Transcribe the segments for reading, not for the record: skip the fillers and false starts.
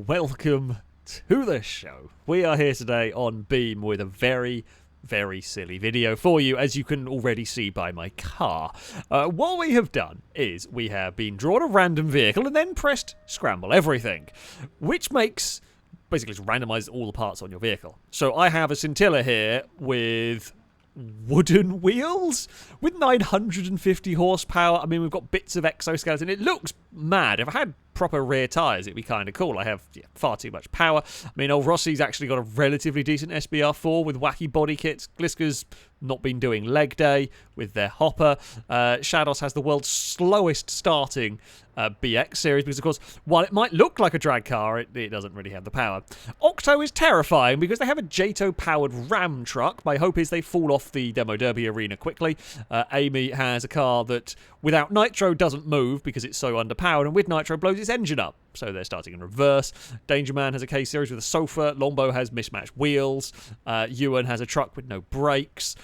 welcome to the show. We are here today on Beam with a very silly video for you, as you can already see by my car. What we have done is we have been drawn a random vehicle and then pressed scramble everything, which makes basically just randomizes all the parts on your vehicle. So I have a Scintilla here with wooden wheels with 950 horsepower. I mean, we've got bits of exoskeleton. It looks mad. If I had proper rear tyres, it'd be kind of cool. I have far too much power. I mean, old Rossi's actually got a relatively decent SBR4 with wacky body kits. Gliska's not been doing leg day with their hopper. Shados has the world's slowest starting BX series because, of course, while it might look like a drag car, it doesn't really have the power. Octo is terrifying because they have a JATO-powered Ram truck. My hope is they fall off the Demo Derby arena quickly. Amy has a car that, without nitro, doesn't move because it's so underpowered, and with nitro blows its engine up. So they're starting in reverse. Danger Man has a K-Series with a sofa. Longbow has mismatched wheels. Ewan has a truck with no brakes.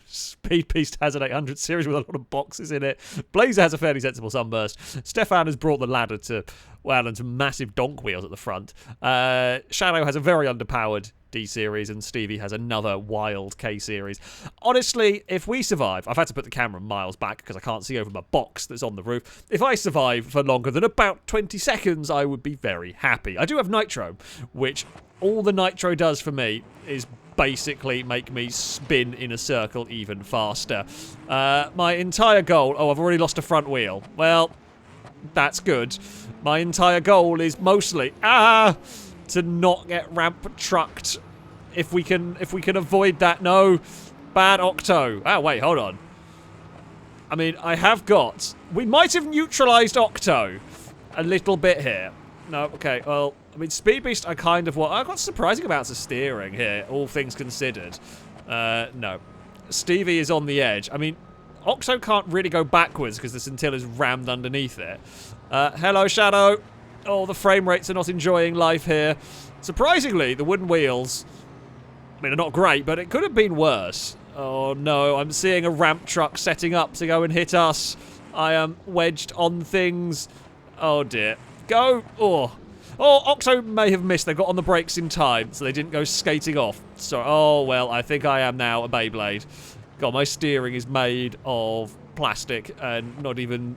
Speed Beast has an 800 series with a lot of boxes in it. Blazer has a fairly sensible sunburst. Stefan has brought the ladder to, well, and some massive donk wheels at the front. Shadow has a very underpowered D-Series, and Stevie has another wild K-Series. Honestly, if we survive, I've had to put the camera miles back because I can't see over my box that's on the roof. If I survive for longer than about 20 seconds, I would be very happy. I do have nitro, which all the nitro does for me is basically make me spin in a circle even faster. My entire goal... Oh, I've already lost a front wheel. Well, that's good. My entire goal is mostly... to not get ramp trucked. If we can avoid that. No. Bad Octo. Oh, wait, hold on. I mean, I have got... We might have neutralized Octo a little bit here. No, okay, well... I mean, Speed Beast, I kind of want... I've got surprising amounts of steering here, all things considered. No. Stevie is on the edge. I mean, Octo can't really go backwards because the Scintilla's rammed underneath it. Hello, Shadow. Oh, the frame rates are not enjoying life here. Surprisingly, the wooden wheels... I mean, they're not great, but it could have been worse. Oh, no, I'm seeing a ramp truck setting up to go and hit us. I am wedged on things. Oh, dear. Go. Oh, Octo may have missed. They got on the brakes in time, so they didn't go skating off. So, oh, well, I think I am now a Beyblade. God, my steering is made of plastic, and not even...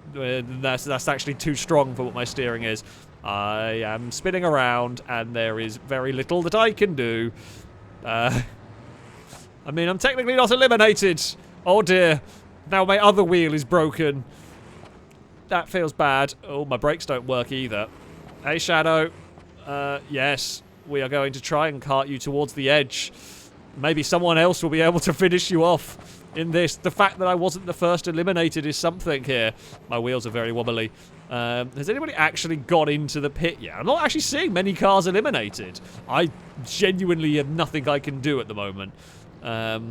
that's actually too strong for what my steering is. I am spinning around, and there is very little that I can do. I mean, I'm technically not eliminated. Oh, dear. Now my other wheel is broken. That feels bad. Oh, my brakes don't work either. Hey, Shadow. Yes, we are going to try and cart you towards the edge. Maybe someone else will be able to finish you off in this. The fact that I wasn't the first eliminated is something here. My wheels are very wobbly. Has anybody actually got into the pit yet? I'm not actually seeing many cars eliminated. I genuinely have nothing I can do at the moment. I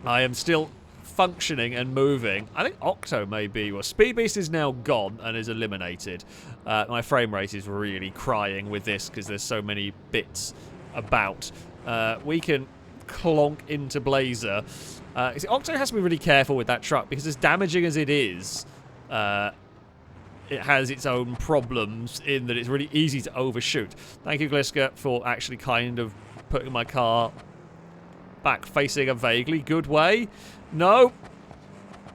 am still functioning and moving. I think Octo may be. Well, Speed Beast is now gone and is eliminated. My frame rate is really crying with this because there's so many bits about. We can clonk into Blazer. See, Octo has to be really careful with that truck because as damaging as it is, it has its own problems in that it's really easy to overshoot. Thank you, Gliska, for actually kind of putting my car back facing a vaguely good way. No.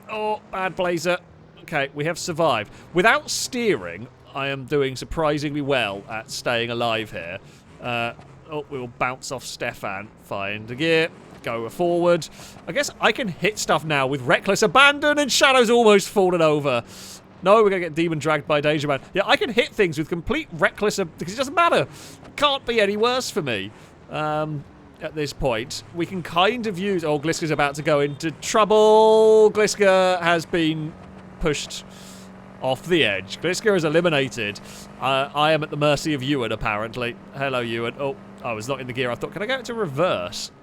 Oh, bad Blazer. Okay, we have survived. Without steering, I am doing surprisingly well at staying alive here. Oh, we will bounce off Stefan. Find a gear. Go forward. I guess I can hit stuff now with reckless abandon, and Shadow's almost fallen over. No, we're going to get demon dragged by Danger Man. Yeah, I can hit things with complete reckless... because it doesn't matter. It can't be any worse for me. At this point, we can kind of use... Oh, Gliska's about to go into trouble. Gliska has been pushed off the edge. Gliska is eliminated. I am at the mercy of Ewan, apparently. Hello, Ewan. Oh, I was not in the gear I thought. Can I go into reverse?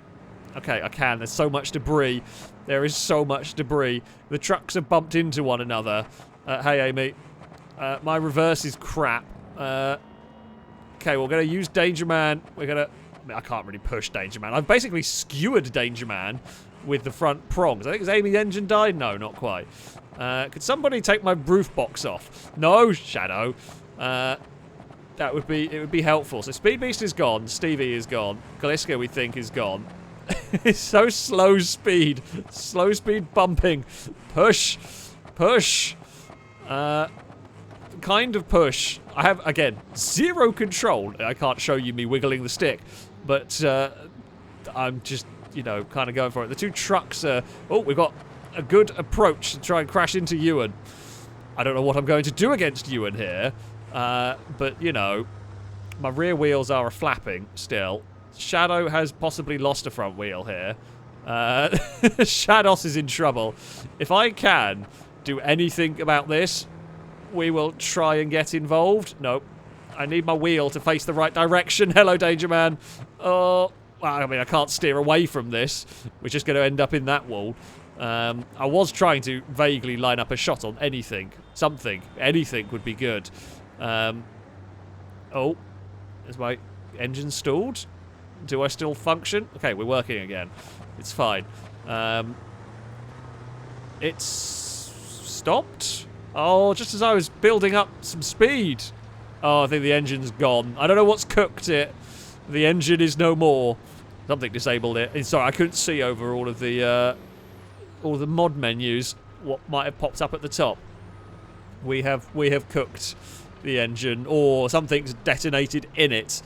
Okay, I can. There's so much debris. There is so much debris. The trucks have bumped into one another. Hey, Amy. My reverse is crap. Okay, we're going to use Danger Man. We're going to... I mean, I can't really push Danger Man. I've basically skewered Danger Man with the front prongs. I think, has Amy's engine died? No, not quite. Could somebody take my roof box off? No, Shadow. It would be helpful. So Speed Beast is gone. Stevie is gone. Galiska, we think, is gone. It's so slow speed. Slow speed bumping. Push. Push. Kind of push. I have, again, zero control. I can't show you me wiggling the stick. But I'm just, you know, kind of going for it. The two trucks are... Oh, we've got a good approach to try and crash into Ewan. I don't know what I'm going to do against Ewan here. But, you know, my rear wheels are flapping still. Shadow has possibly lost a front wheel here. Shados is in trouble. If I can do anything about this, we will try and get involved. Nope. I need my wheel to face the right direction. Hello, Danger Man. Oh, well, I mean, I can't steer away from this. We're just going to end up in that wall. I was trying to vaguely line up a shot on anything. Something. Anything would be good. Oh. Is my engine stalled? Do I still function? Okay, we're working again. It's fine. It's stopped? Oh, just as I was building up some speed. Oh, I think the engine's gone. I don't know what's cooked it. The engine is no more. Something disabled it. Sorry, I couldn't see over all of the mod menus what might have popped up at the top. We have cooked the engine, or something's detonated in it.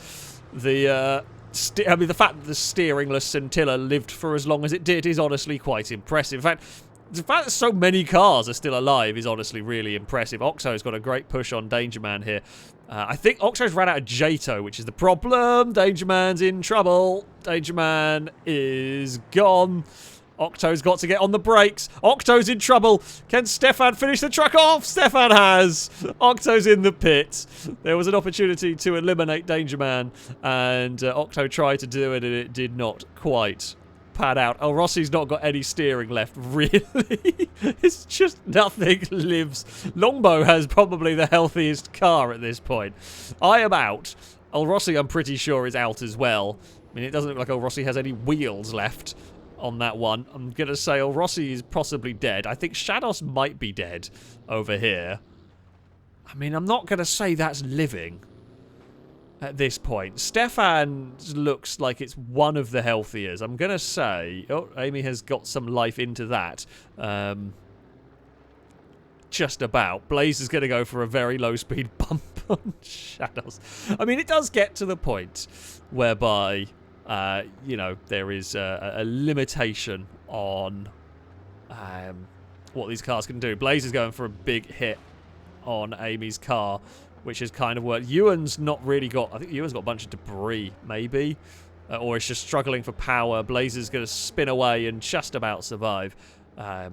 The fact that the steeringless Scintilla lived for as long as it did is honestly quite impressive. In fact, the fact that so many cars are still alive is honestly really impressive. Oxo's got a great push on Danger Man here. I think Oxo's ran out of Jato, which is the problem. Danger Man's in trouble. Danger Man is gone. Octo's got to get on the brakes. Octo's in trouble. Can Stefan finish the truck off? Stefan has. Octo's in the pit. There was an opportunity to eliminate Danger Man, and Octo tried to do it, and it did not quite pan out. Oh, Rossi's not got any steering left, really. It's just nothing lives. Longbow has probably the healthiest car at this point. I am out. El Rossi, I'm pretty sure, is out as well. I mean, it doesn't look like El Rossi has any wheels left on that one. I'm going to say El Rossi is possibly dead. I think Shados might be dead over here. I mean, I'm not going to say that's living at this point. Stefan looks like it's one of the healthiest. I'm going to say... Oh, Amy has got some life into that. Just about. Blaze is going to go for a very low-speed bump on Shadows. I mean, it does get to the point whereby... you know, there is a limitation on what these cars can do. Blaze is going for a big hit on Amy's car, which has kind of worked. Ewan's not really got... I think Ewan's got a bunch of debris, maybe. Or it's just struggling for power. Blaze is going to spin away and just about survive. I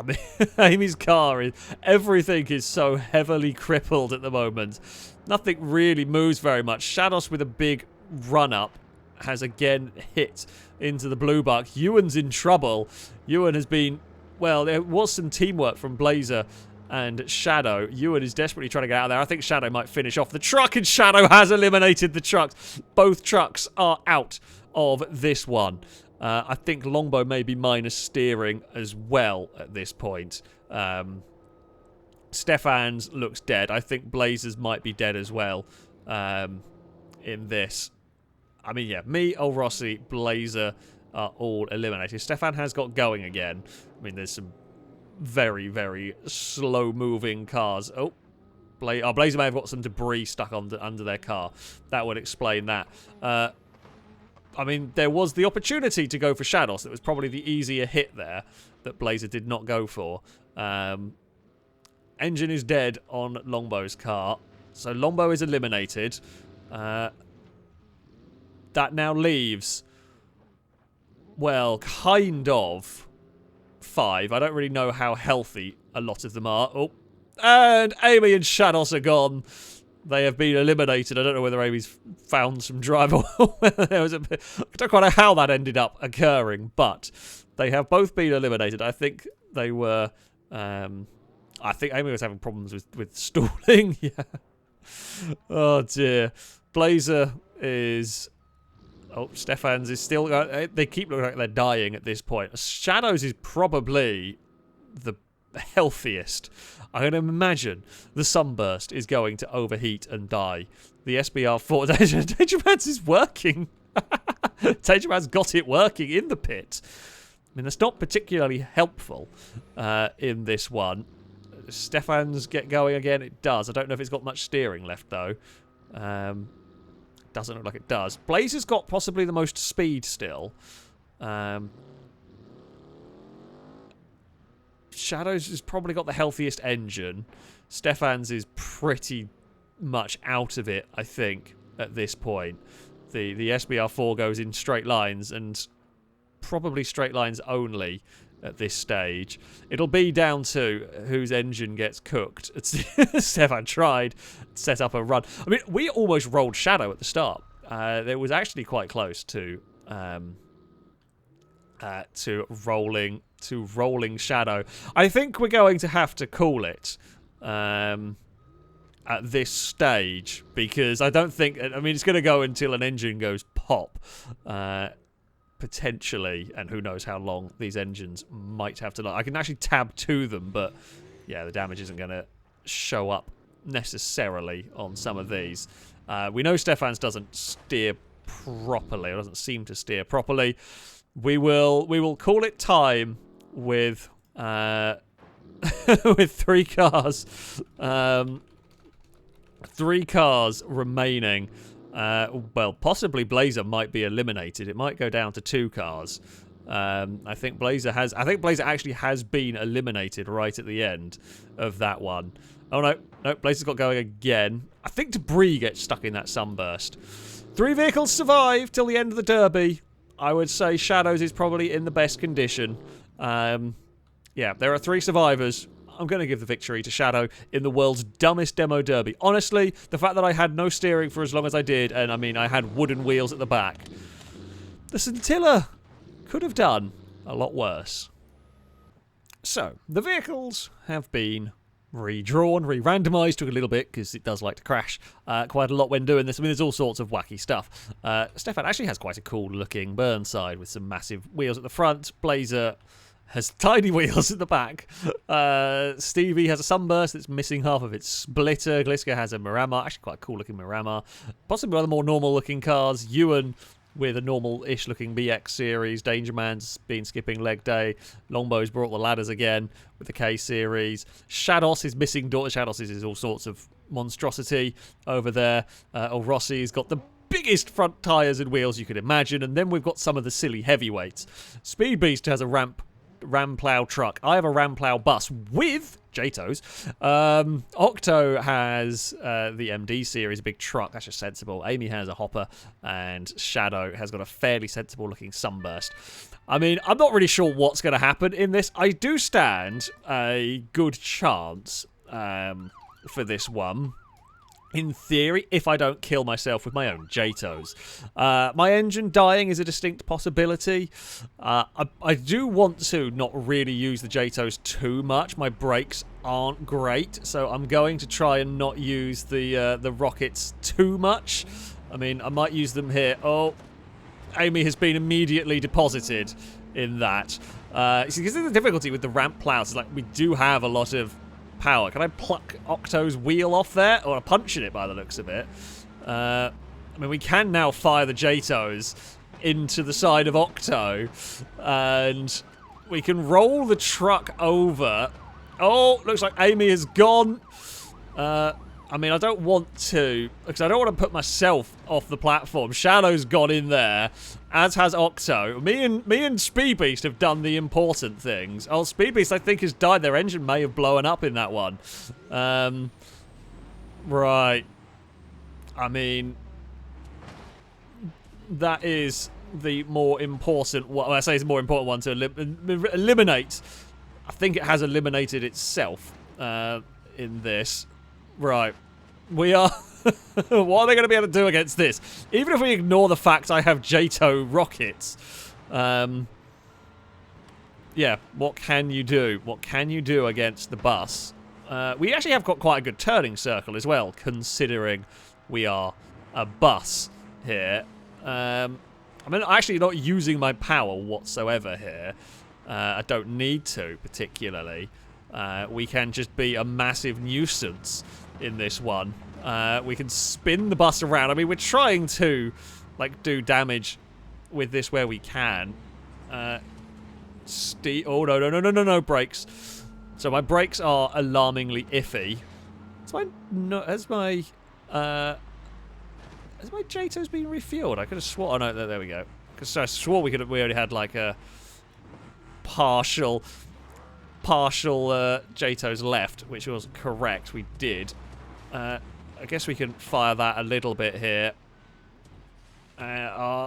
mean, Amy's car is... Everything is so heavily crippled at the moment. Nothing really moves very much. Shados with a big run-up has again hit into the blue buck. Ewan's in trouble. Ewan has been... Well, there was some teamwork from Blazer and Shadow. Ewan is desperately trying to get out of there. I think Shadow might finish off the truck, and Shadow has eliminated the trucks. Both trucks are out of this one. I think Longbow may be minus steering as well at this point. Stefan's looks dead. I think Blazers might be dead as well in this. I mean, yeah, me, El Rossi, Blazer are all eliminated. Stefan has got going again. I mean, there's some very, very slow-moving cars. Oh, Blazer may have got some debris stuck under their car. That would explain that. I mean, there was the opportunity to go for Shados. It was probably the easier hit there that Blazer did not go for. Engine is dead on Longbow's car. So Longbow is eliminated. That now leaves, well, kind of 5. I don't really know how healthy a lot of them are. Oh, and Amy and Shados are gone. They have been eliminated. I don't know whether Amy's found some drive or whether there was a bit... I don't quite know how that ended up occurring, but they have both been eliminated. I think they were... I think Amy was having problems with stalling. Yeah. Oh, dear. Blazer is... Oh, Stefan's is still... they keep looking like they're dying at this point. Shadows is probably the healthiest. I can imagine the Sunburst is going to overheat and die. The SBR4... Dangerman's is working. Dangerman's got it working in the pit. I mean, that's not particularly helpful in this one. Stefan's get going again. It does. I don't know if it's got much steering left, though. Doesn't look like it does. Blazer's got possibly the most speed still. Shadows has probably got the healthiest engine. Stefan's is pretty much out of it, I think, at this point. The SBR4 goes in straight lines, and probably straight lines only at this stage. It'll be down to whose engine gets cooked. Stefan tried to set up a run. I mean, we almost rolled Shadow at the start. It was actually quite close to rolling Shadow. I think we're going to have to call it at this stage, because I don't think... I mean, it's going to go until an engine goes pop, potentially, and who knows how long these engines might have to... I can actually tab to them, but yeah, the damage isn't going to show up necessarily on some of these. We know Stefan's doesn't steer properly, or doesn't seem to steer properly. We will call it time with with 3 cars. 3 cars remaining. Well, possibly Blazer might be eliminated. It might go down to 2 cars. I think Blazer actually has been eliminated right at the end of that one. Oh no, Blazer's got going again. I think Debris gets stuck in that Sunburst. 3 vehicles survive till the end of the Derby. I would say Shadows is probably in the best condition. Yeah, there are 3 survivors. I'm going to give the victory to Shadow in the world's dumbest demo derby. Honestly, the fact that I had no steering for as long as I did, and I mean, I had wooden wheels at the back, the Scintilla could have done a lot worse. So, the vehicles have been redrawn, re-randomised, took a little bit because it does like to crash quite a lot when doing this. I mean, there's all sorts of wacky stuff. Stefan actually has quite a cool looking Burnside with some massive wheels at the front. Blazer has tiny wheels at the back. Stevie has a Sunburst that's missing half of its splitter. Gliska has a Miramar, actually quite a cool looking Miramar. Possibly one of the more normal looking cars. Ewan with a normal-ish looking BX series. Dangerman's been skipping leg day. Longbow's brought the ladders again with the K series. Shados is missing door. Shados is all sorts of monstrosity over there. Rossi's got the biggest front tyres and wheels you could imagine. And then we've got some of the silly heavyweights. Speed Beast has a ram plow truck. I have a ram plow bus with JTOs. Octo has the MD series, a big truck. That's just sensible. Amy has a hopper, and Shadow has got a fairly sensible looking Sunburst. I mean, I'm not really sure what's going to happen in this. I do stand a good chance for this one. In theory, if I don't kill myself with my own JTOs. My engine dying is a distinct possibility. I do want to not really use the JTOs too much. My brakes aren't great, so I'm going to try and not use the rockets too much. I mean, I might use them here. Oh, Amy has been immediately deposited in that. See, this is the difficulty with the ramp plows. Is like we do have a lot of power. Can I pluck Octo's wheel off there? Or punch in it by the looks of it. I mean, we can now fire the JTOs into the side of Octo. And we can roll the truck over. Oh, looks like Amy has gone. I mean, I don't want to, because I don't want to put myself off the platform. Shadow's gone in there, as has Octo. Me and Speed Beast have done the important things. Oh, Speed Beast, I think, has died. Their engine may have blown up in that one. Right. I mean, that is the more important one. Well, I say it's the more important one to eliminate. I think it has eliminated itself in this. Right. We are... what are they going to be able to do against this? Even if we ignore the fact I have JTO rockets. Yeah, what can you do? What can you do against the bus? We actually have got quite a good turning circle as well, considering we are a bus here. I'm actually not using my power whatsoever here. I don't need to, particularly. we can just be a massive nuisance in this one. We can spin the bus around. I mean, we're trying to, like, do damage with this where we can. Oh, no, brakes. So my brakes are alarmingly iffy. Has my JTO's been refueled? I could have sworn. Oh no, there we go. Because I swore we already had like a partial JTO's left, which was correct. We did. I guess we can fire that a little bit here.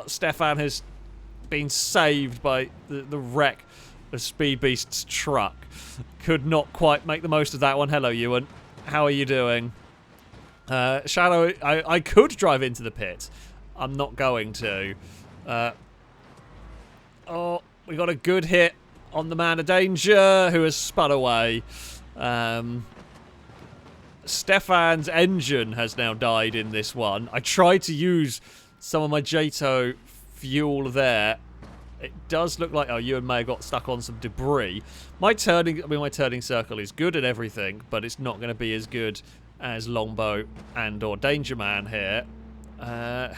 Stefan has been saved by the wreck of Speed Beast's truck. Could not quite make the most of that one. Hello, Ewan. How are you doing? Shadow, I could drive into the pit. I'm not going to. Oh, we got a good hit on the man of danger who has spun away. Stefan's engine has now died in this one. I tried to use some of my JTO fuel there. It does look like, oh, Ewan may have got stuck on some debris. My turning circle is good and everything, but it's not going to be as good as Longbow and or Danger Man here. I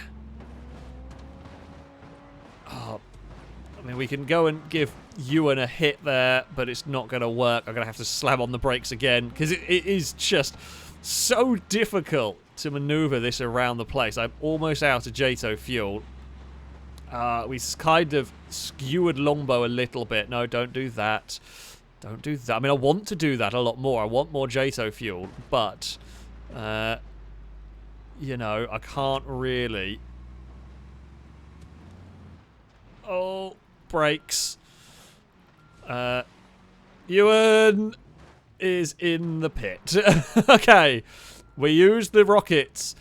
mean, we can go and give Ewan a hit there, but it's not going to work. I'm going to have to slam on the brakes again, because it is just so difficult to maneuver this around the place. I'm almost out of JTO fuel. We kind of skewered Longbow a little bit. No, don't do that. Don't do that. I mean, I want to do that a lot more. I want more JTO fuel, but, you know, I can't really. Oh, brakes. Ewan is in the pit. Okay, we used the rockets.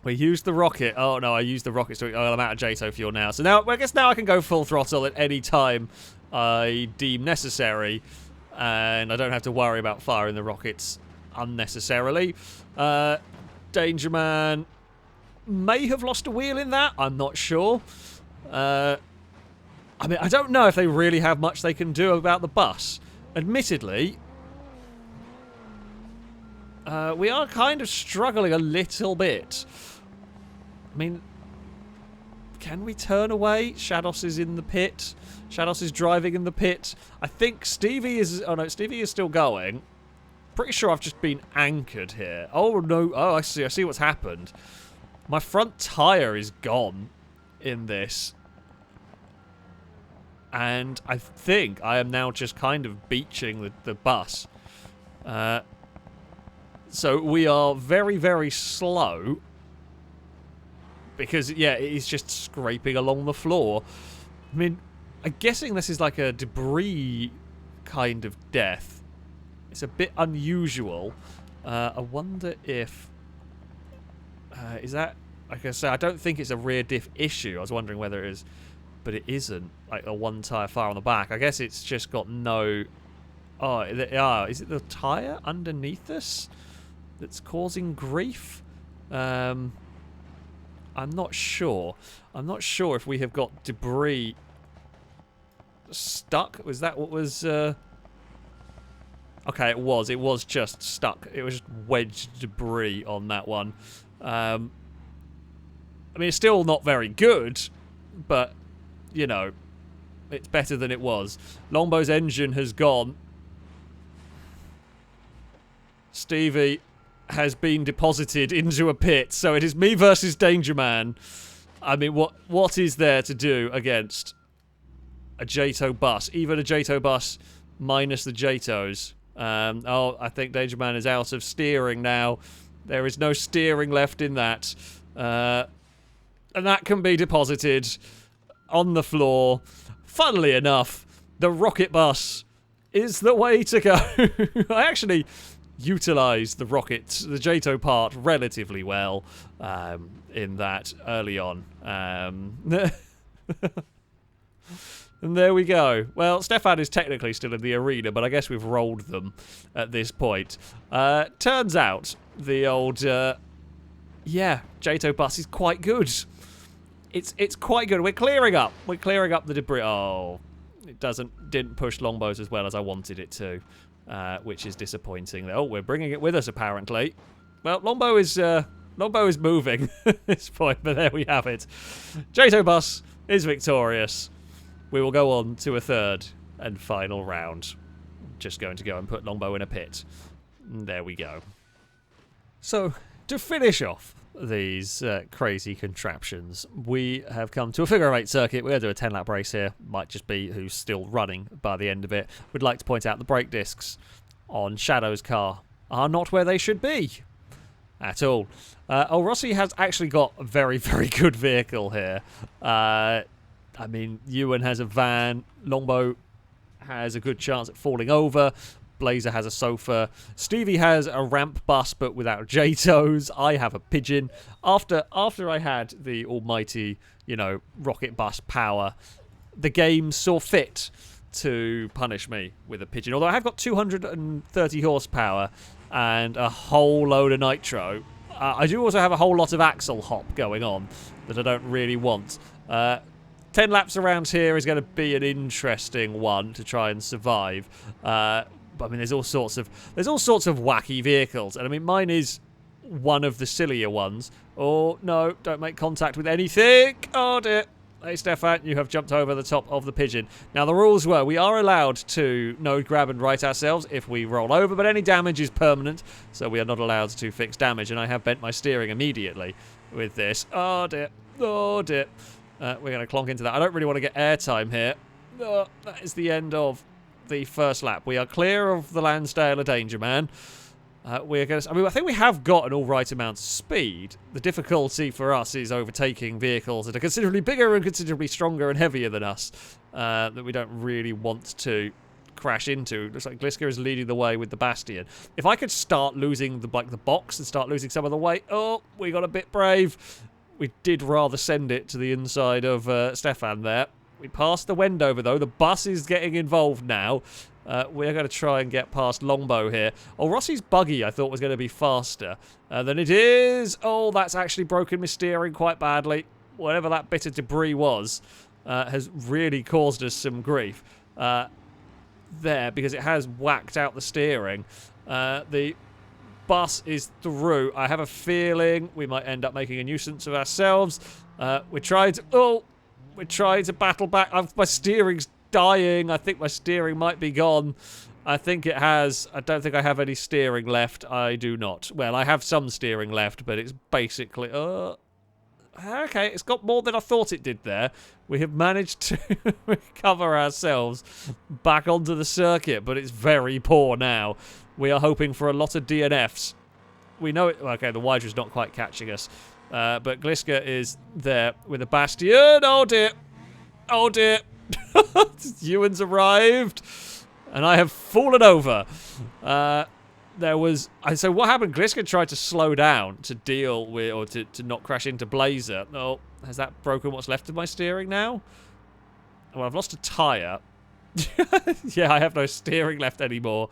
We used the rocket. Oh no, I used the rockets. Oh, I'm out of JTO fuel now. So now, I guess now I can go full throttle at any time I deem necessary, and I don't have to worry about firing the rockets unnecessarily. Danger Man may have lost a wheel in that. I'm not sure. I mean, I don't know if they really have much they can do about the bus. Admittedly, we are kind of struggling a little bit. I mean, can we turn away? Shados is in the pit. Shados is driving in the pit. I think Stevie is... Oh, no, Stevie is still going. Pretty sure I've just been anchored here. Oh, no. Oh, I see. I see what's happened. My front tyre is gone in this. And I think I am now just kind of beaching the bus. So we are very, very slow. Because, yeah, it is just scraping along the floor. I mean, I'm guessing this is like a debris kind of death. It's a bit unusual. I wonder if... is that... Like I say, I don't think it's a rear diff issue. I was wondering whether it is... But it isn't. Like a one tyre fire on the back. I guess it's just got no... Oh, is it the tyre underneath us that's causing grief? I'm not sure. I'm not sure if we have got debris stuck. Was that what was... Okay, it was. It was just stuck. It was just wedged debris on that one. I mean, it's still not very good, but, you know, it's better than it was. Longbow's engine has gone. Stevie has been deposited into a pit, so it is me versus Danger Man. I mean, what is there to do against a JTO bus? Even a JTO bus minus the JTOs. Oh, I think Danger Man is out of steering now. There is no steering left in that. And that can be deposited on the floor. Funnily enough, the rocket bus is the way to go. I actually utilised the JTO part relatively well in that early on. And there we go. Well, Stefan is technically still in the arena, but I guess we've rolled them at this point. Turns out the old, yeah, JTO bus is quite good. It's quite good. We're clearing up the debris. Oh, It didn't push longbows as well as I wanted it to, which is disappointing. Oh, we're bringing it with us apparently. Well, longbow is moving at this point, but there we have it. Jato Bus is victorious. We will go on to a third and final round. Just going to go and put longbow in a pit. There we go. So, to finish off these crazy contraptions, we have come to a figure of 8 circuit. We're going to do a 10-lap race here. Might just be who's still running by the end of it. We'd like to point out the brake discs on Shadow's car are not where they should be at all. Rossi has actually got a very, very good vehicle here. I mean, Ewan has a van. Longbow has a good chance at falling over. Blazer has a sofa. Stevie has a ramp bus, but without JTOs. I have a pigeon. After I had the almighty, rocket bus power, the game saw fit to punish me with a pigeon. Although I have got 230 horsepower and a whole load of nitro. I do also have a whole lot of axle hop going on that I don't really want. 10 laps around here is going to be an interesting one to try and survive. I mean, there's all sorts of wacky vehicles, and I mean, mine is one of the sillier ones. Oh no! Don't make contact with anything. Oh dear! Hey Stefan, you have jumped over the top of the pigeon. Now the rules were we are allowed to node grab and right ourselves if we roll over, but any damage is permanent, so we are not allowed to fix damage. And I have bent my steering immediately with this. Oh dear! Oh dear! We're going to clonk into that. I don't really want to get airtime here. Oh, that is the end of the first lap. We are clear of the Lansdale of Danger Man. We're going to. I mean, I think we have got an all right amount of speed. The difficulty for us is overtaking vehicles that are considerably bigger and considerably stronger and heavier than us that we don't really want to crash into. Looks like Gliska is leading the way with the Bastion. If I could start losing the box and start losing some of the weight. Oh, we got a bit brave. We did rather send it to the inside of Stefan there. We passed the Wendover, though. The bus is getting involved now. We're going to try and get past Longbow here. Oh, Rossi's buggy, I thought, was going to be faster than it is. Oh, that's actually broken my steering quite badly. Whatever that bit of debris was has really caused us some grief there, because it has whacked out the steering. The bus is through. I have a feeling we might end up making a nuisance of ourselves. We tried to battle back. My steering's dying. I think my steering might be gone. I think it has. I don't think I have any steering left. I do not. Well, I have some steering left, but it's basically... okay, it's got more than I thought it did there. We have managed to recover ourselves back onto the circuit, but it's very poor now. We are hoping for a lot of DNFs. We know it... Okay, the Wydra's not quite catching us. But Gliska is there with a Bastion. Oh dear. Oh dear. Ewan's arrived. And I have fallen over. So what happened? Gliska tried to slow down to deal with, or to not crash into Blazer. Oh, has that broken what's left of my steering now? Well, I've lost a tyre. Yeah, I have no steering left anymore.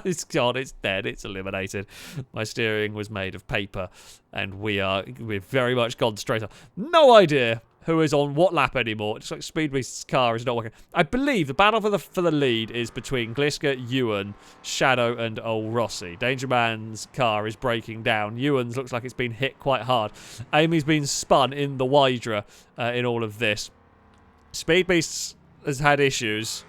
It's gone, it's dead, it's eliminated. My steering was made of paper, and we've very much gone straight on. No idea who is on what lap anymore. It's like Speedbeast's car is not working. I believe the battle for the lead is between Gliska, Ewan, Shadow, and Old Rossi. Danger Man's car is breaking down. Ewan's looks like it's been hit quite hard. Amy's been spun in the Wydra in all of this. Speedbeast's has had issues.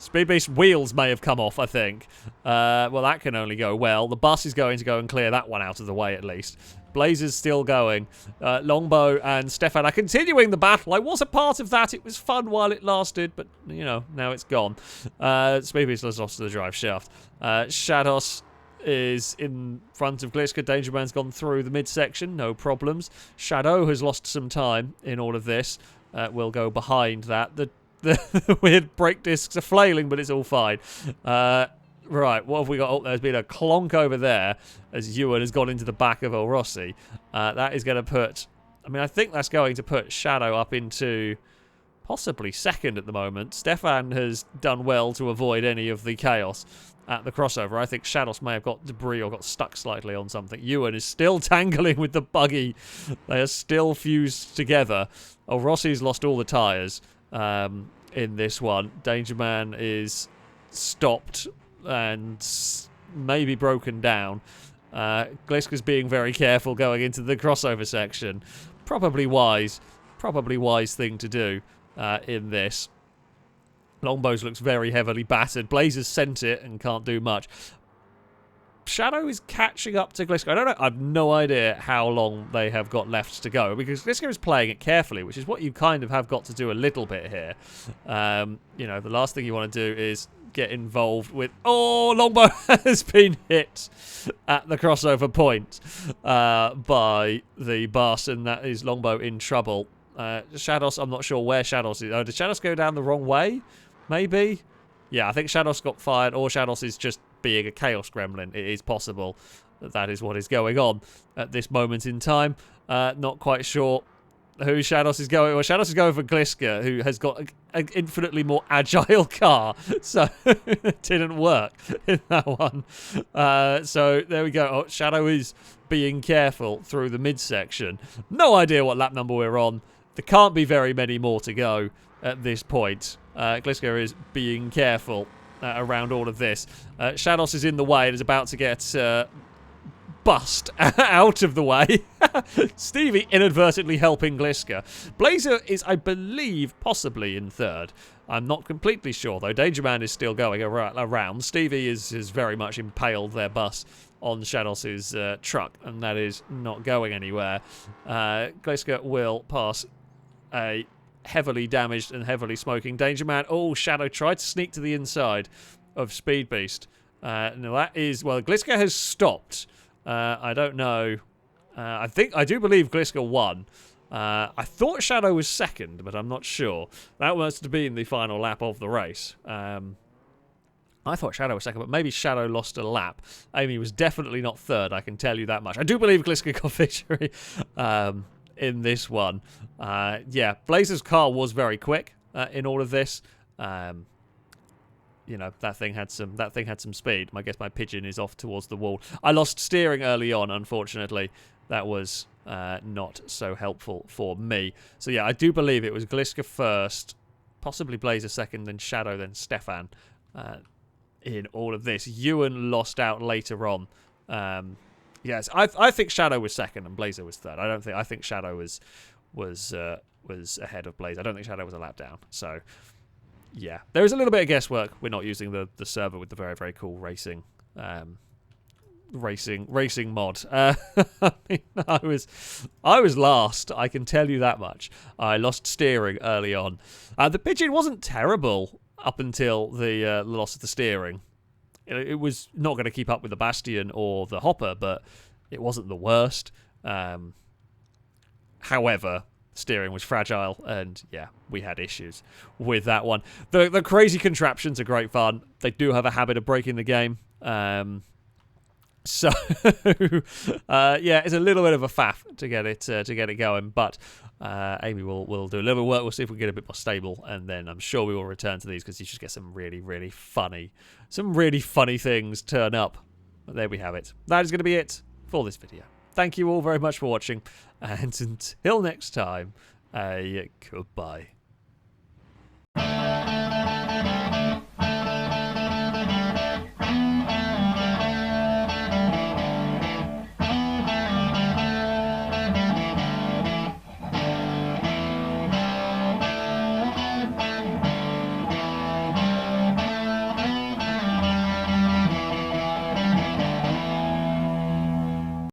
Speedbeast's wheels may have come off, I think. Well, that can only go well. The bus is going to go and clear that one out of the way, at least. Blazer's still going. Longbow and Stefan are continuing the battle. I was a part of that. It was fun while it lasted, but, now it's gone. Speedbeast has lost the drive shaft. Shados is in front of Gliska. Dangerman's gone through the midsection. No problems. Shadow has lost some time in all of this. We'll go behind that. The weird brake discs are flailing, but it's all fine. Right, what have we got? Oh, there's been a clonk over there as Ewan has gone into the back of El Rossi. That is going to put... I think that's going to put Shadow up into possibly second at the moment. Stefan has done well to avoid any of the chaos at the crossover. I think Shadows may have got debris or got stuck slightly on something. Ewan is still tangling with the buggy. They are still fused together. El Rossi's lost all the tyres. in this one. Danger Man is stopped and maybe broken down. Gliska's being very careful going into the crossover section. Probably wise thing to do in this. Longbows looks very heavily battered. Blazers sent it and can't do much. Shadow is catching up to Gliska. I don't know. I've no idea how long they have got left to go, because Gliska is playing it carefully, which is what you kind of have got to do a little bit here. You know, the last thing you want to do is get involved with... Oh, Longbow has been hit at the crossover point by the boss, and that is Longbow in trouble. Shadows, I'm not sure where Shadows is. Oh, did Shadows go down the wrong way? Maybe? Yeah, I think Shadows got fired, or Shadows is just being a Chaos Gremlin. It is possible that is what is going on at this moment in time. Not quite sure who Shadows is going. Well, Shadows is going for Gliska, who has got an infinitely more agile car, so it didn't work in that one. So there we go. Oh, Shadow is being careful through the midsection. No idea what lap number we're on. There can't be very many more to go at this point. Gliska is being careful around all of this. Shadows is in the way and is about to get bust out of the way. Stevie inadvertently helping Gliska. Blazer is, I believe, possibly in third. I'm not completely sure, though. Danger Man is still going around. Stevie is very much impaled their bus on Shadows' truck, and that is not going anywhere. Gliska will pass a heavily damaged and heavily smoking Danger Man. Oh, Shadow tried to sneak to the inside of Speed Beast. Now that is... Well, Gliska has stopped. I don't know. I do believe Gliska won. I thought Shadow was second, but I'm not sure. That must have been the final lap of the race. I thought Shadow was second, but maybe Shadow lost a lap. Amy was definitely not third, I can tell you that much. I do believe Gliska got victory in this one. Yeah, Blazer's car was very quick in all of this. You know, that thing had some speed. I guess my pigeon is off towards the wall. I lost steering early on, unfortunately. That was not so helpful for me. So yeah, I do believe it was Gliska first, possibly Blazer second, then Shadow, then Stefan in all of this. Ewan lost out later on. Yes, I think Shadow was second and Blazer was third. I think Shadow was ahead of Blazer. I don't think Shadow was a lap down. So yeah, there is a little bit of guesswork. We're not using the server with the very, very cool racing mod. I mean, I was last. I can tell you that much. I lost steering early on. The pigeon wasn't terrible up until the loss of the steering. It was not going to keep up with the Bastion or the Hopper, but it wasn't the worst. However, steering was fragile, and yeah, we had issues with that one. The crazy contraptions are great fun. They do have a habit of breaking the game. So yeah, it's a little bit of a faff to get it going, but Amy will do a little bit of work. We'll see if we can get a bit more stable, and then I'm sure we will return to these because you just get some really funny things turn up. But there we have it. That is going to be it for this video. Thank you all very much for watching, and until next time, goodbye.